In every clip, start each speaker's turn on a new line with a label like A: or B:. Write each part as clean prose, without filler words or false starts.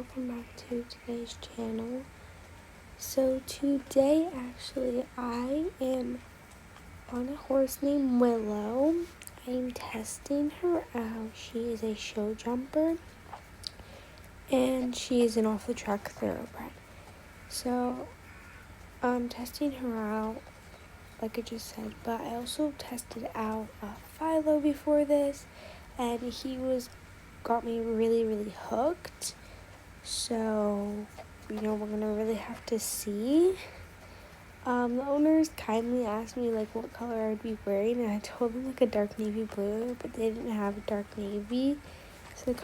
A: Welcome back to today's channel. So today actually I am on a horse named Willow. I'm testing her out. She is a show jumper and she is an off the track thoroughbred. So I'm testing her out like I just said, but I also tested out Philo before this and he got me really hooked. So, we're gonna really have to see. The owners kindly asked me what color I'd be wearing, and I told them a dark navy blue, but they didn't have a dark navy. So it's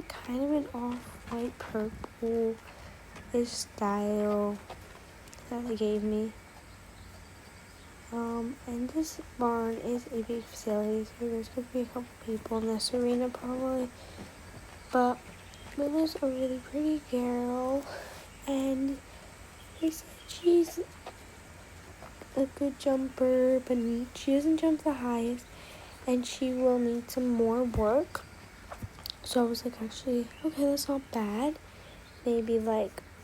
A: kind of an off-white purple-ish style that they gave me. And this barn is a big facility, so there's gonna be a couple people in this arena probably, but Willow's a really pretty girl, and they said she's a good jumper, but she doesn't jump the highest, and she will need some more work. So I was actually, okay, that's not bad. Maybe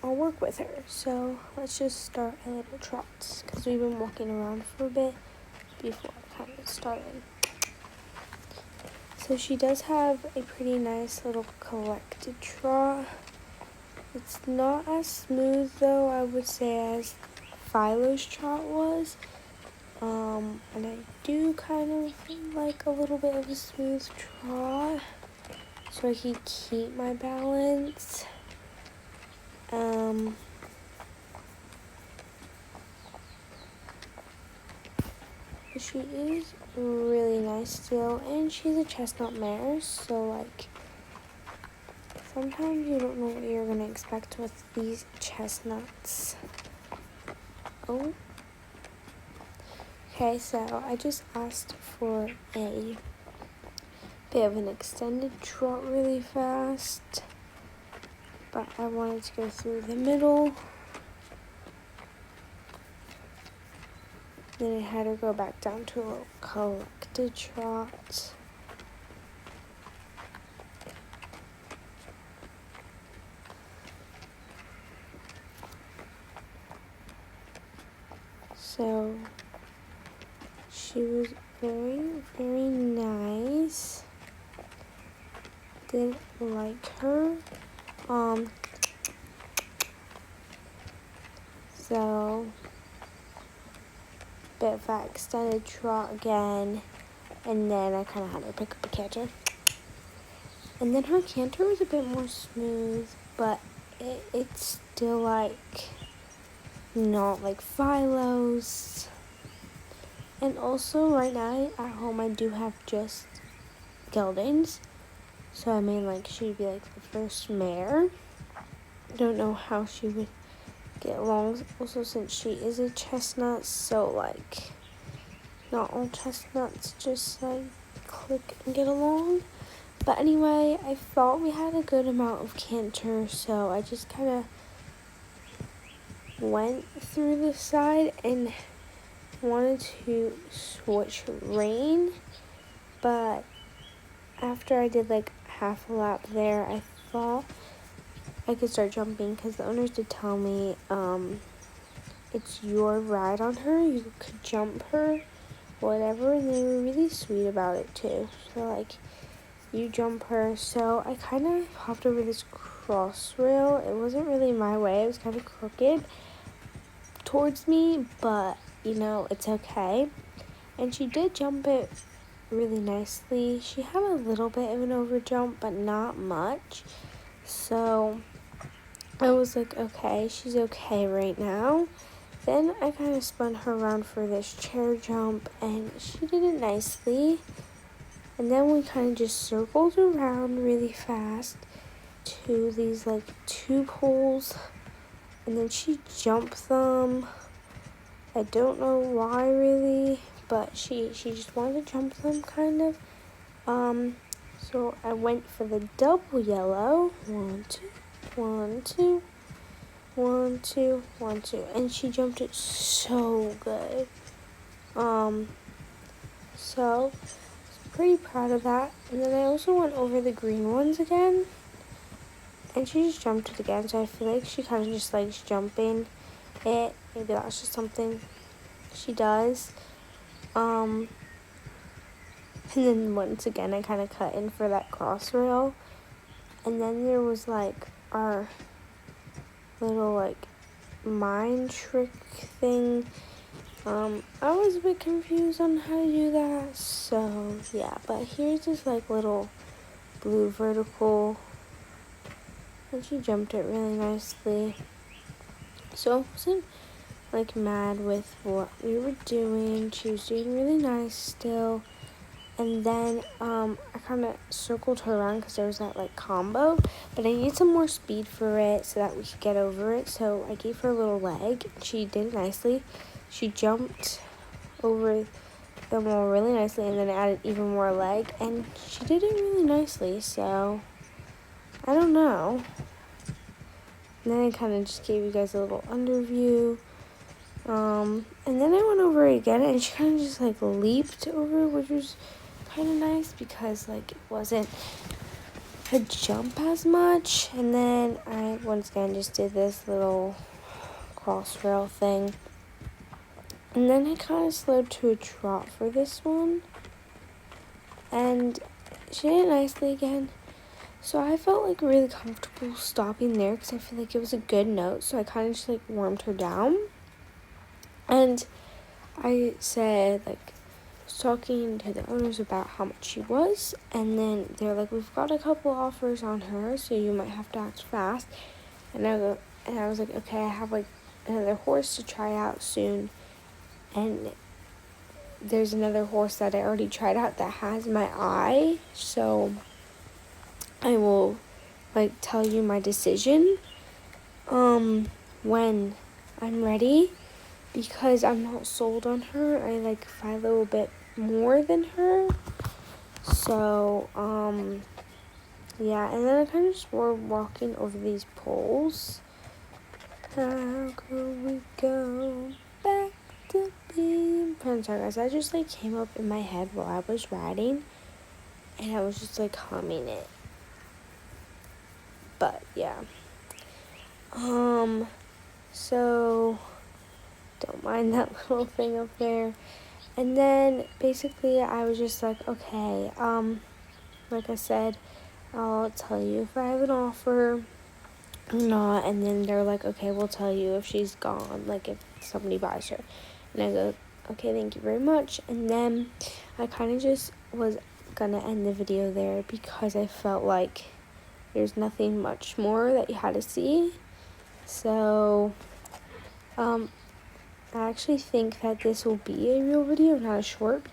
A: I'll work with her. So let's just start a little trots, because we've been walking around for a bit before I kind of started. So she does have a pretty nice little collected trot. It's not as smooth though, I would say, as Philo's trot was. And I do kind of like a little bit of a smooth trot so I can keep my balance. But she is really nice still, and she's a chestnut mare, so sometimes you don't know what you're gonna expect with these chestnuts. Oh. Okay, so I just asked for a bit of an extended trot really fast, but I wanted to go through the middle. Then I had her go back down to a little collected trot. So she was very nice. Didn't like her. So bit of that extended trot again, and then I kind of had her pick up a canter. And then her canter was a bit more smooth, but it's still not like Philo's. And also right now at home I do have just geldings, so I mean she'd be the first mare. I don't know how she would get along, also since she is a chestnut, so not all chestnuts just click and get along. But anyway, I thought we had a good amount of canter, so I just kind of went through the side and wanted to switch rein, but after I did half a lap there, I thought I could start jumping, because the owners did tell me it's your ride on her, you could jump her, whatever, and they were really sweet about it too. So you jump her. So I kind of hopped over this cross rail. It wasn't really my way, it was kind of crooked towards me, but it's okay. And she did jump it really nicely. She had a little bit of an over jump, but not much. So I was okay, she's okay right now. Then I kind of spun her around for this chair jump, and she did it nicely. And then we kind of just circled around really fast to these two poles, and then she jumped them. I don't know why really, but she just wanted to jump them kind of. So I went for the double yellow. 1, 2, 1, 2, 1, 2, 1, 2, and she jumped it so good. So pretty proud of that. And then I also went over the green ones again. and she just jumped it again, so I feel like she kind of just likes jumping it. Maybe that's just something she does. And then once again, I kind of cut in for that cross rail. And then there was like our little like mind trick thing. I was a bit confused on how to do that. So yeah, but here's this like little blue vertical. And she jumped it really nicely. So I wasn't like mad with what we were doing. She was doing really nice still. And then I kind of circled her around because there was that like combo, but I need some more speed for it so that we could get over it. So I gave her a little leg. She did it nicely. She jumped over them all really nicely, and then added even more leg, and she did it really nicely. So I don't know. And then I kind of just gave you guys a little underview. And then I went over it again, and she kind of just like leaped over, which was kind of nice because like it wasn't a jump as much. And then I once again just did this little cross rail thing, and then I kind of slowed to a trot for this one, and she did it nicely again. So I felt like really comfortable stopping there because I feel like it was a good note. So I kind of just like warmed her down, and I said like talking to the owners about how much she was, and then they're like, we've got a couple offers on her, so you might have to act fast. And I was like, okay, I have like another horse to try out soon, and there's another horse that I already tried out that has my eye, so I will like tell you my decision when I'm ready, because I'm not sold on her. I like fight a little bit more than her. So, yeah, and then I kind of just were walking over these poles. How could we go back to being friends? Sorry guys, I just like came up in my head while I was riding, and I was just like humming it. But yeah. So don't mind that little thing up there. And then basically I was just like, okay, like I said, I'll tell you if I have an offer or not. And then they're like, okay, we'll tell you if she's gone, like if somebody buys her. And I go, okay, thank you very much. And then I kind of just was gonna end the video there because I felt like there's nothing much more that you had to see. So, I actually think that this will be a real video, not a short.